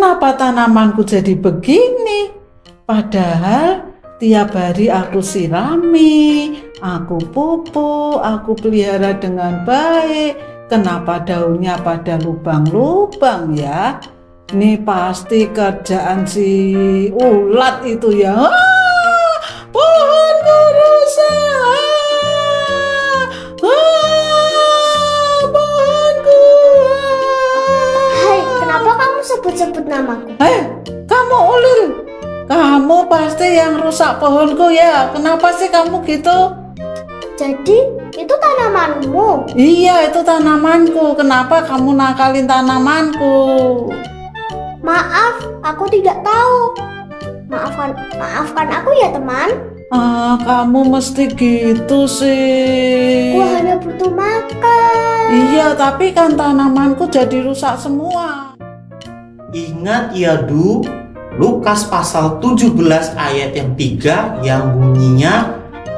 kenapa tanamanku jadi begini? Padahal tiap hari aku sirami, aku pupuk, aku pelihara dengan baik. Kenapa daunnya pada lubang-lubang ya? Ini pasti kerjaan si ulat itu ya. Pohonku rusak. Pohonku. Hai, kenapa kamu sebut-sebut namaku? Kamu ulil. Kamu pasti yang rusak pohonku ya. Kenapa sih kamu gitu? Jadi, itu tanamanmu? Iya, itu tanamanku. Kenapa kamu nakalin tanamanku? Maaf, aku tidak tahu. Maafkan aku ya teman. Kamu mesti gitu sih. Aku hanya butuh makan. Iya, tapi kan tanamanku jadi rusak semua. Ingat ya Du, Lukas pasal 17 ayat yang 3 yang bunyinya,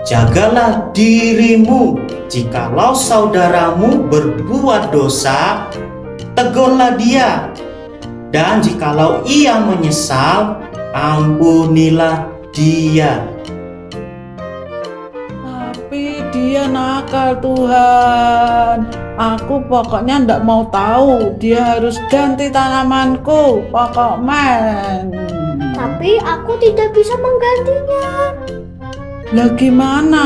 jagalah dirimu, jikalau saudaramu berbuat dosa, tegurlah dia. Dan jikalau ia menyesal, ampunilah dia. Tapi dia nakal Tuhan. Aku pokoknya ndak mau tahu. Dia harus ganti tanamanku. Pokoknya. Tapi aku tidak bisa menggantinya. Lah gimana?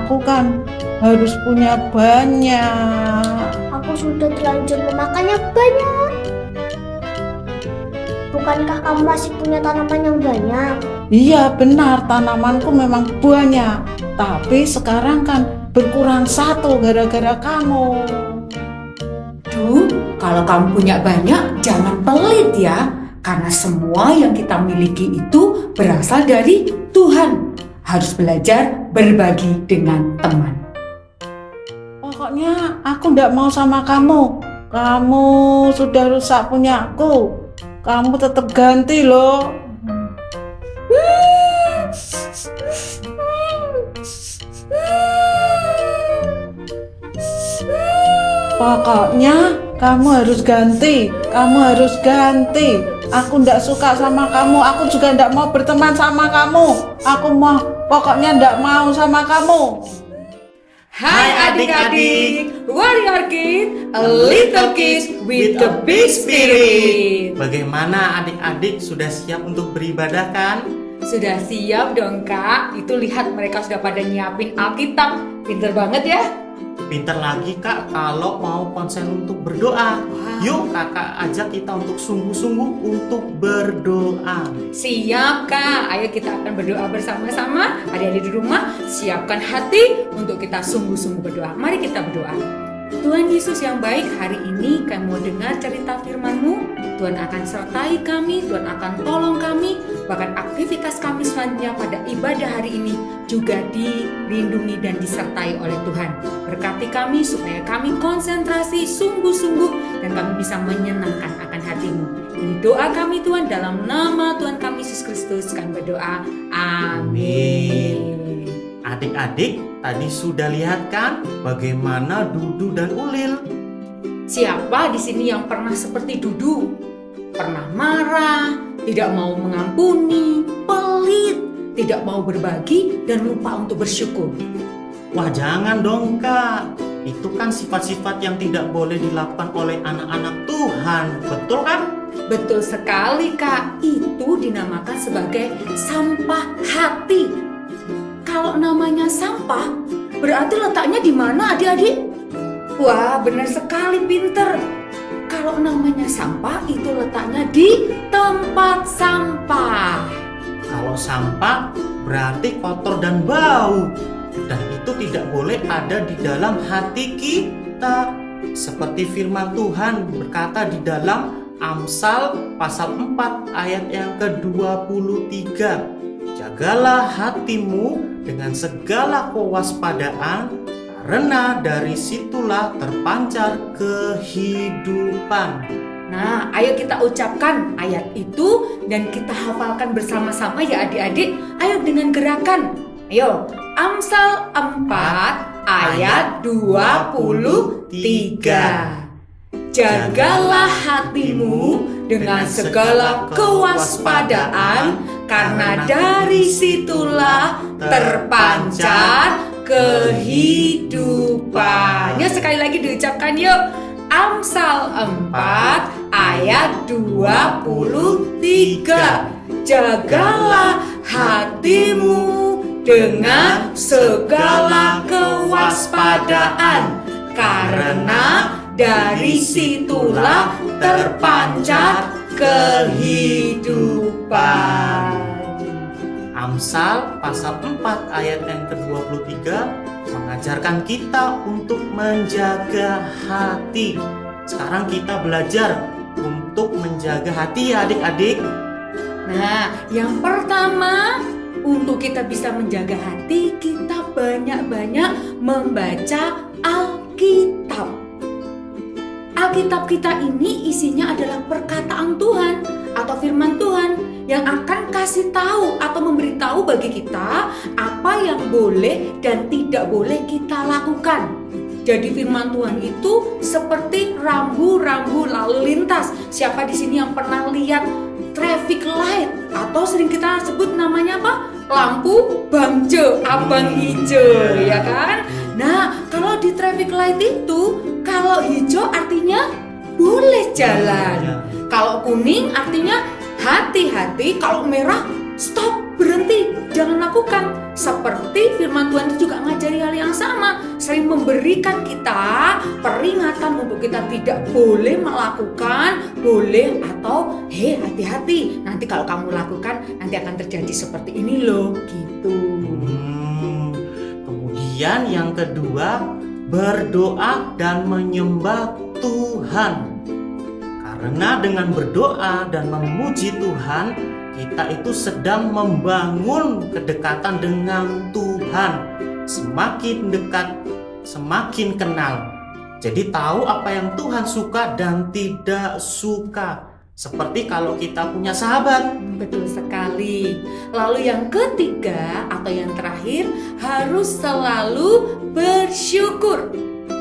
Aku kan harus punya banyak. Aku sudah terlanjur memakannya banyak. Bukankah kamu masih punya tanaman yang banyak? Iya benar, tanamanku memang banyak. Tapi sekarang kan berkurang satu gara-gara kamu. Duh, kalau kamu punya banyak, jangan pelit ya. Karena semua yang kita miliki itu berasal dari Tuhan. Harus belajar berbagi dengan teman. Pokoknya aku ndak mau sama kamu. Kamu sudah rusak punyaku. Kamu tetap ganti loh. Pokoknya kamu harus ganti. Kamu harus ganti. Aku ndak suka sama kamu. Aku juga ndak mau berteman sama kamu. Pokoknya ndak mau sama kamu. Hai adik-adik, Warrior Kid, a little kids with a big spirit. Bagaimana adik-adik, sudah siap untuk beribadah kan? Sudah siap dong kak, itu lihat mereka sudah pada nyiapin Alkitab. Pinter banget ya. Pintar lagi kak kalau mau konsen untuk berdoa. Yuk kakak ajak kita untuk sungguh-sungguh untuk berdoa. Siap kak, ayo kita akan berdoa bersama-sama. Adik-adik di rumah, siapkan hati untuk kita sungguh-sungguh berdoa. Mari kita berdoa. Tuhan Yesus yang baik, hari ini kami mau dengar cerita firman-Mu. Tuhan akan sertai kami, Tuhan akan tolong kami. Bahkan aktivitas kami selanjutnya pada ibadah hari ini juga dilindungi dan disertai oleh Tuhan. Berkati kami supaya kami konsentrasi sungguh-sungguh dan kami bisa menyenangkan akan hati-Mu. Ini doa kami Tuhan, dalam nama Tuhan kami Yesus Kristus kami berdoa. Amin. Adik-adik, tadi sudah lihat kan bagaimana Dudu dan Ulil? Siapa di sini yang pernah seperti Dudu? Pernah marah, tidak mau mengampuni, pelit, tidak mau berbagi, dan lupa untuk bersyukur. Wah jangan dong kak, itu kan sifat-sifat yang tidak boleh dilakukan oleh anak-anak Tuhan, betul kan? Betul sekali kak, itu dinamakan sebagai sampah hati. Kalau namanya sampah, berarti letaknya di mana adik-adik? Wah benar sekali, pinter. Kalau namanya sampah itu letaknya di tempat sampah. Kalau sampah berarti kotor dan bau, dan itu tidak boleh ada di dalam hati kita. Seperti firman Tuhan berkata di dalam Amsal pasal 4 ayat yang ke-23. Jagalah hatimu dengan segala kewaspadaan, karena dari situlah terpancar kehidupan. Nah, ayo kita ucapkan ayat itu dan kita hafalkan bersama-sama ya adik-adik. Ayo dengan gerakan. Ayo, Amsal 4 ayat 23. Jagalah hatimu dengan segala kewaspadaan, karena dari situlah terpancar kehidupan. Ya, sekali lagi diucapkan yuk. Amsal 4 ayat 23. Jagalah hatimu dengan segala kewaspadaan, karena dari situlah terpancar kehidupan. Amsal pasal 4 ayat yang ke-23 mengajarkan kita untuk menjaga hati. Sekarang kita belajar untuk menjaga hati ya adik-adik. Nah, yang pertama, untuk kita bisa menjaga hati, kita banyak-banyak membaca Alkitab. Alkitab kita ini isinya adalah perkataan Tuhan atau firman Tuhan yang akan kasih tahu atau memberitahu bagi kita apa yang boleh dan tidak boleh kita lakukan. Jadi firman Tuhan itu seperti rambu-rambu lalu lintas. Siapa di sini yang pernah lihat traffic light atau sering kita sebut namanya apa? Lampu bangjo, abang hijau, ya kan? Nah, kalau di traffic light itu, kalau hijau artinya boleh jalan. Kalau kuning artinya hati-hati, kalau merah stop, berhenti, jangan lakukan. Seperti firman Tuhan itu juga ngajari hal yang sama, sering memberikan kita peringatan untuk kita tidak boleh melakukan, boleh atau hati-hati. Nanti kalau kamu lakukan nanti akan terjadi seperti ini loh, gitu. Kemudian yang kedua, berdoa dan menyembah Tuhan. Karena dengan berdoa dan memuji Tuhan, kita itu sedang membangun kedekatan dengan Tuhan. Semakin dekat, semakin kenal. Jadi tahu apa yang Tuhan suka dan tidak suka. Seperti kalau kita punya sahabat. Betul sekali. Lalu yang ketiga atau yang terakhir, harus selalu bersyukur.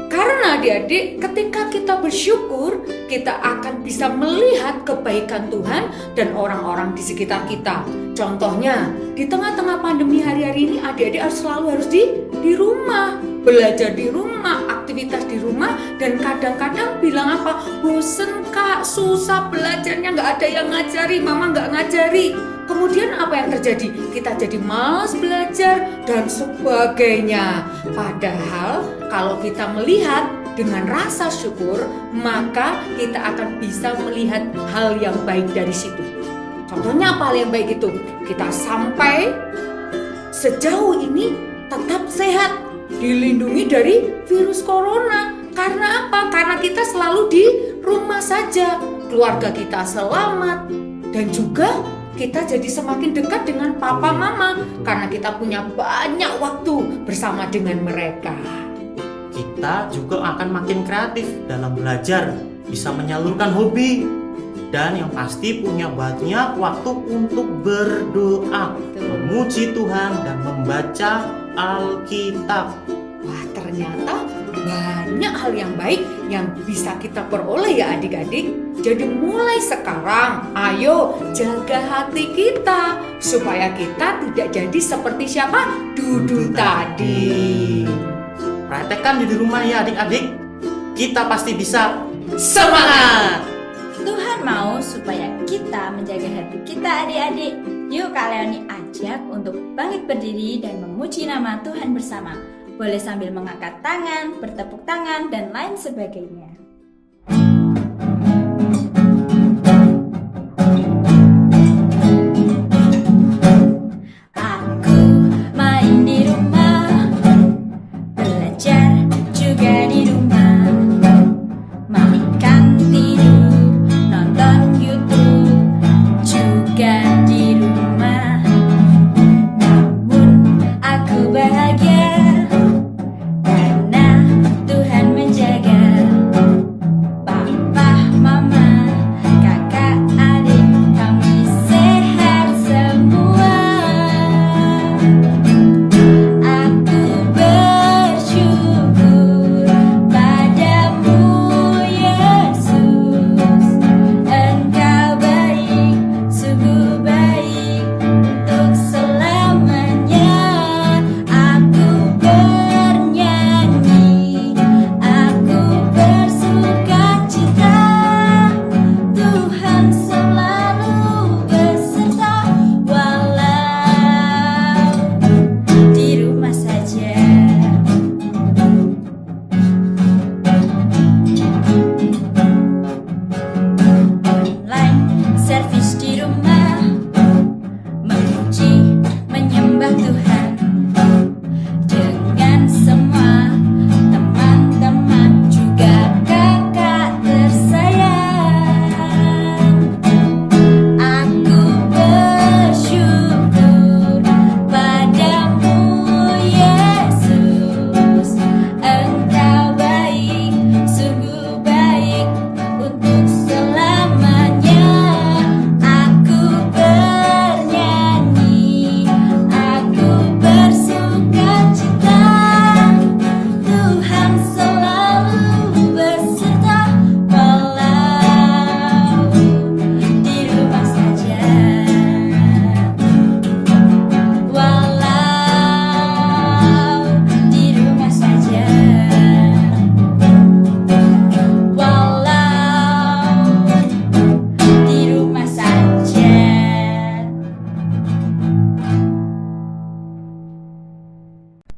Karena adik-adik, ketika kita bersyukur, kita akan bisa melihat kebaikan Tuhan dan orang-orang di sekitar kita. Contohnya, di tengah-tengah pandemi hari-hari ini, adik-adik harus di rumah, belajar di rumah, aktivitas di rumah, dan kadang-kadang bilang apa? Bosen kak, susah belajarnya, nggak ada yang ngajari, mama nggak ngajari. Kemudian apa yang terjadi? Kita jadi malas belajar dan sebagainya. Padahal kalau kita melihat dengan rasa syukur, maka kita akan bisa melihat hal yang baik dari situ. Contohnya apa hal yang baik itu? Kita sampai sejauh ini tetap sehat, dilindungi dari virus corona. Karena apa? Karena kita selalu di rumah saja, keluarga kita selamat, dan juga kita jadi semakin dekat dengan papa mama karena kita punya banyak waktu bersama dengan mereka. Kita juga akan makin kreatif dalam belajar, bisa menyalurkan hobi, dan yang pasti punya banyak waktu untuk berdoa, memuji Tuhan dan membaca Alkitab. Wah, ternyata banyak hal yang baik yang bisa kita peroleh ya adik-adik. Jadi mulai sekarang, ayo jaga hati kita supaya kita tidak jadi seperti siapa? Dudu tadi. Praktekkan di rumah ya adik-adik. Kita pasti bisa. Semangat! Tuhan mau supaya kita menjaga hati kita adik-adik. Yuk Kak Leoni ajak untuk bangkit berdiri dan memuji nama Tuhan bersama. Boleh sambil mengangkat tangan, bertepuk tangan, dan lain sebagainya. Aku main di rumah, belajar juga di rumah, makan tidur, nonton YouTube juga di rumah. Namun aku bahagia karena Tuhan menjaga.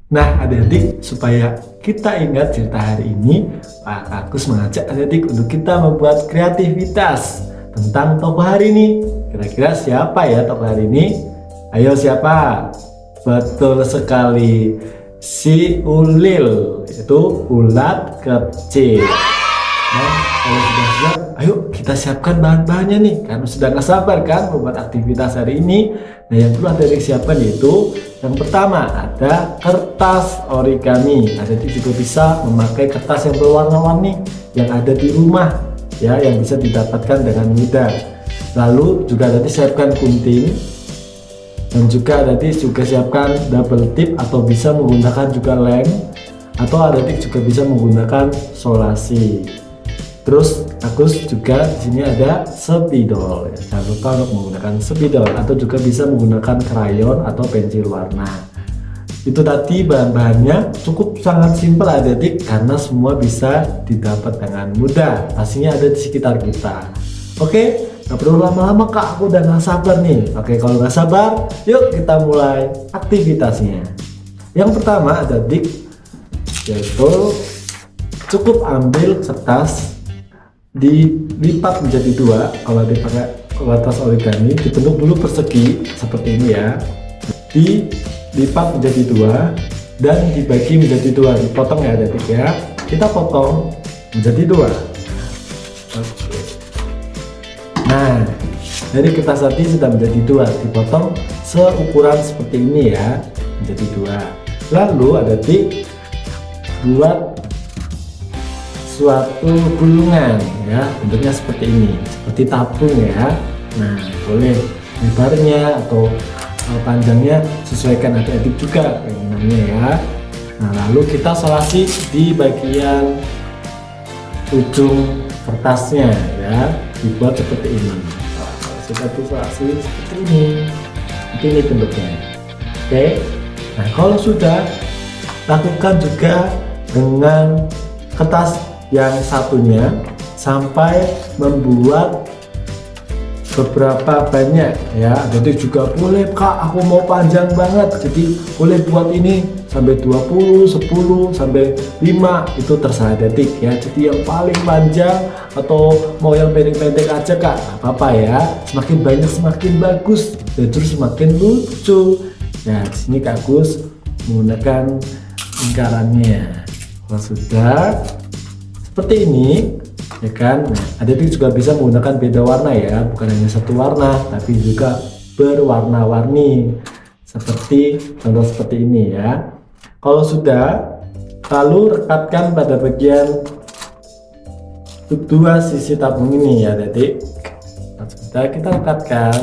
Nah adik-adik, supaya kita ingat cerita hari ini, Pak Agus mengajak adik-adik untuk kita membuat kreativitas tentang tokoh hari ini. Kira-kira siapa ya tokoh hari ini? Ayo siapa? Betul sekali, si Ulil, itu ulat kecil. Nah, kalau sudah siap, ayo kita siapkan bahan-bahannya nih, karena sudah gak sabar kan membuat aktivitas hari ini. Nah, yang perlu adik-adik siapkan yaitu yang pertama ada kertas origami. Adik-adik juga bisa memakai kertas yang berwarna-warni yang ada di rumah ya, yang bisa didapatkan dengan mudah. Lalu juga adik-adik siapkan gunting, dan juga adik-adik juga siapkan double tip atau bisa menggunakan juga lem, atau adik-adik juga bisa menggunakan solasi. Terus Agus juga di sini ada spidol, ya. Jangan lupa untuk menggunakan spidol, atau juga bisa menggunakan krayon atau pensil warna. Itu tadi bahan-bahannya cukup sangat simpel adik-adik, karena semua bisa didapat dengan mudah. Pastinya ada di sekitar kita. Oke, nggak perlu lama-lama kak, aku udah nggak sabar nih. Oke, kalau nggak sabar, yuk kita mulai aktivitasnya. Yang pertama adik-adik, yaitu cukup ambil kertas, dilipat menjadi dua. Kalau dipakai kertas origami, dibentuk dulu persegi seperti ini ya, dilipat menjadi dua dan dibagi menjadi dua, dipotong ya adik ya, kita potong menjadi dua. Oke. Nah, dari kertas tadi sudah menjadi dua, dipotong seukuran seperti ini ya, menjadi dua. Lalu adik buat suatu gulungan ya, bentuknya seperti ini, seperti tabung ya. Nah, boleh lebarnya atau panjangnya sesuaikan adik-adik juga keinginannya ya. Nah, lalu kita solasi di bagian ujung kertasnya ya, dibuat seperti ini. Nah, kita solasi seperti ini bentuknya. Oke. Nah, kalau sudah, lakukan juga dengan kertas yang satunya sampai membuat beberapa banyak ya. Jadi juga boleh kak, aku mau panjang banget, jadi boleh buat ini sampai 20, 10, sampai 5, itu terserah adik ya. Jadi yang paling panjang atau mau yang pendek-pendek aja kak, gak apa-apa ya. Semakin banyak semakin bagus, terus semakin lucu. Nah, di sini Kak Agus menggunakan lingkarannya. Kalau sudah seperti ini ya kan, nah, adik-adik juga bisa menggunakan beda warna ya, bukan hanya satu warna tapi juga berwarna-warni seperti contoh seperti ini ya. Kalau sudah, lalu rekatkan pada bagian kedua sisi tabung ini ya adik-adik. Nah, sudah kita rekatkan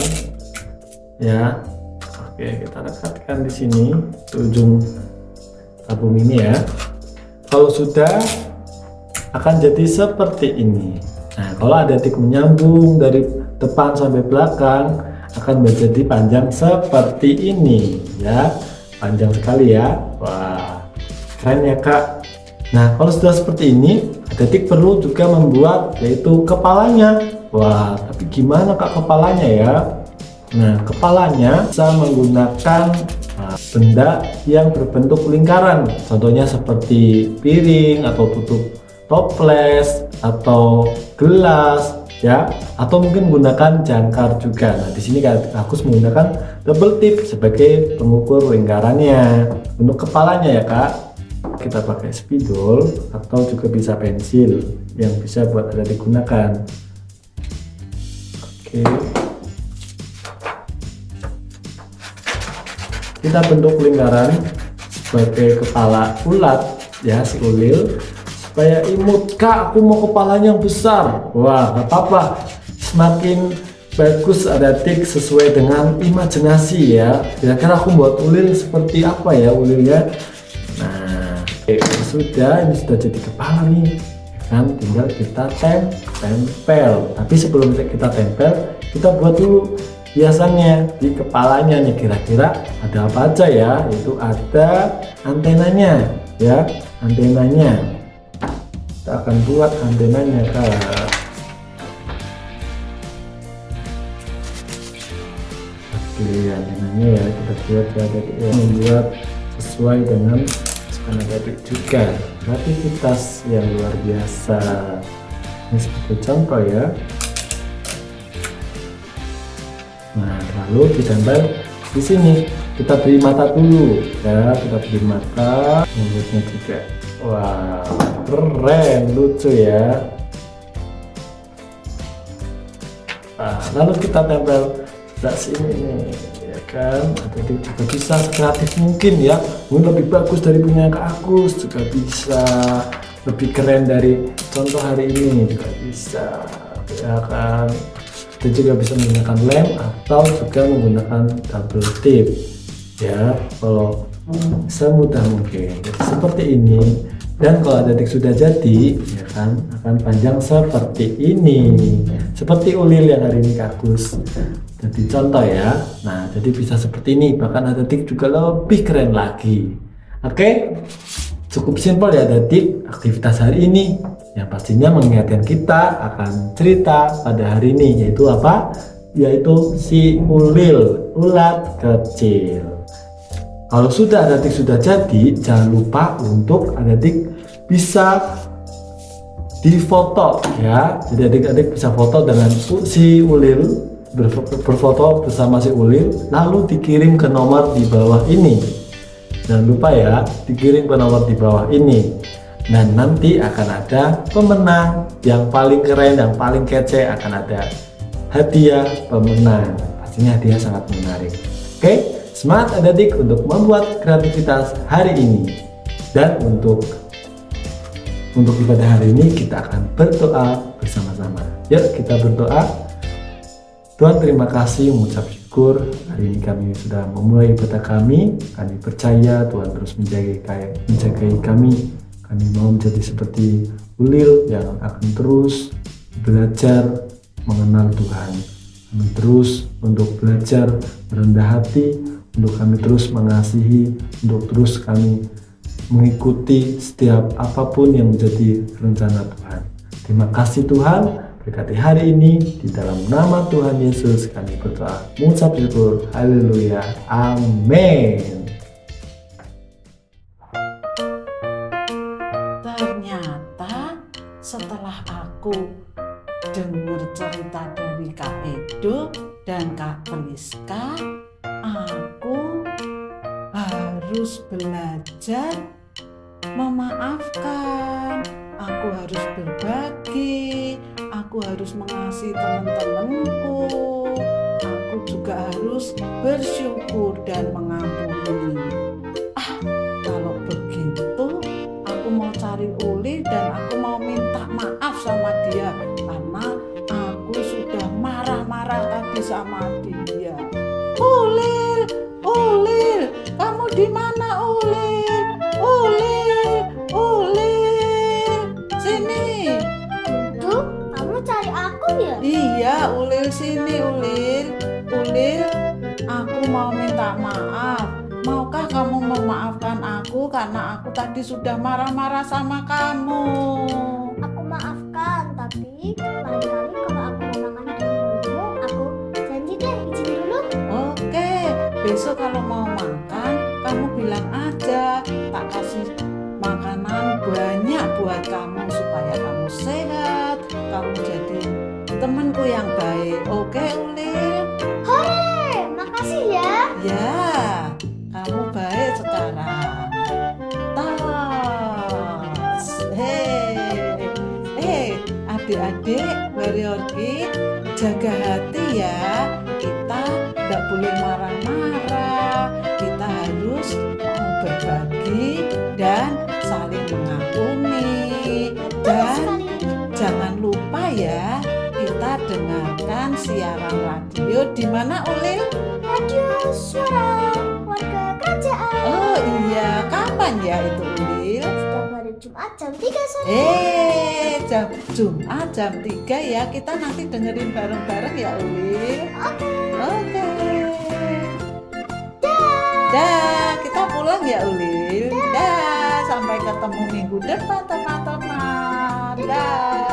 ya. Oke, kita rekatkan di sini di ujung tabung ini ya. Kalau sudah, akan jadi seperti ini. Nah, kalau adik-adik menyambung dari depan sampai belakang, akan menjadi panjang seperti ini ya. Panjang sekali ya. Wah, keren ya kak. Nah, kalau sudah seperti ini, adik-adik perlu juga membuat yaitu kepalanya. Wah, tapi gimana kak kepalanya ya? Nah, kepalanya bisa menggunakan benda yang berbentuk lingkaran. Contohnya seperti piring atau tutup toples atau gelas ya, atau mungkin menggunakan jangkar juga. Nah, di sini Agus menggunakan double tip sebagai pengukur lingkarannya. Untuk kepalanya ya kak, kita pakai spidol atau juga bisa pensil yang bisa buat ada digunakan. Oke, kita bentuk lingkaran sebagai kepala ulat ya, si ulil, supaya imut. Kak, aku mau kepalanya yang besar. Wah, gak apa-apa, semakin bagus adik sesuai dengan imajinasi ya. Kira-kira aku buat ulil seperti apa ya ulilnya. Nah, sudah, ini sudah jadi kepala nih kan, tinggal kita tempel. Tapi sebelum kita tempel, kita buat dulu hiasannya di kepalanya nih. Kira-kira ada apa aja ya? Itu ada antenanya ya, antenanya. Kita akan buat antenanya kak. Oke, antenanya ya kita buat ya, membuat sesuai dengan kesukaan adik juga. Kreativitas yang luar biasa. Ini sebagai contoh ya. Nah, lalu ditempel di sini. Kita beri mata dulu ya, kita beri mata, mulutnya juga. Wow, keren, lucu ya. Nah, lalu kita tempel sebelah sini nih, ya kan? Adik juga bisa kreatif mungkin ya. Mungkin lebih bagus dari punya Kak Agus, juga bisa lebih keren dari contoh hari ini juga bisa, ya kan? Kita juga bisa menggunakan lem atau juga menggunakan double tip ya, kalau semudah mungkin seperti ini. Dan kalau adik sudah jadi ya kan, akan panjang seperti ini, seperti ulil yang hari ini Kak Agus jadi contoh ya. Nah, jadi bisa seperti ini, bahkan adik juga lebih keren lagi. Oke, cukup simpel ya adik aktivitas hari ini, yang pastinya mengingatkan kita akan cerita pada hari ini, yaitu apa? Yaitu si ulil, ulat kecil. Kalau sudah adik sudah jadi, jangan lupa untuk adik bisa difoto ya. Jadi adik-adik bisa foto dengan si ulil, berfoto bersama si ulil, lalu dikirim ke nomor di bawah ini. Jangan lupa ya, dikirim ke nomor di bawah ini. Dan nanti akan ada pemenang yang paling keren, yang paling kece, akan ada hadiah pemenang. Pastinya hadiah sangat menarik. Oke, semangat adik untuk membuat kreativitas hari ini. Dan untuk ibadah hari ini kita akan berdoa bersama-sama. Yuk kita berdoa. Tuhan, terima kasih, mengucap syukur hari ini kami sudah memulai ibadah kami. Kami percaya Tuhan terus menjagai kami. Kami mau menjadi seperti ulil yang akan terus belajar mengenal Tuhan. Kami terus untuk belajar merendah hati, untuk kami terus mengasihi, untuk terus kami mengikuti setiap apapun yang menjadi rencana Tuhan. Terima kasih Tuhan. Berkati hari ini, di dalam nama Tuhan Yesus kami berdoa, mengucap syukur, haleluya, amin. Ternyata setelah aku dengar cerita dari Kak Edo dan Kak Priska, aku harus belajar memaafkan, aku harus berbagi, aku harus mengasihi teman-temanku, aku juga harus bersyukur dan mengampuni. Kalau begitu aku mau cari Uli dan aku mau minta maaf sama dia karena aku sudah marah-marah tadi sama dia. Ulil, Ulil, kamu di mana Ulil? Ulil, Ulil, sini. Tuh, kamu cari aku ya? Iya, Ulil sini, Ulil. Ulil, aku mau minta maaf. Maukah kamu memaafkan aku karena aku tadi sudah marah-marah sama kamu? Aku maafkan, tapi lain kali kalau aku mau makan dulu, aku janji deh izin dulu. Oke, besok kalau mau makan, kamu bilang aja, tak kasih makanan banyak buat kamu supaya kamu sehat, kamu jadi temanku yang baik. Oke, Ulil? Hore, makasih ya. Ya, kamu baik sekarang. Tas. Adik-adik, warriorki, jaga hati ya. Kita tidak boleh marah-marah. Kita harus mau berbagi dan saling mengampuni. Dan jangan lupa ya, kita dengarkan siaran radio di mana, Ulil? Radio Suara Warga Kerajaan. Oh iya, kapan ya itu, Ulil? Setiap hari Jumat jam 3 sore. Jam Jumat jam 3 ya. Kita nanti dengerin bareng-bareng ya, Ulil. Oke. Dah, kita pulang ya, Ulil. Dah, sampai ketemu minggu depan, teman-teman. Dah.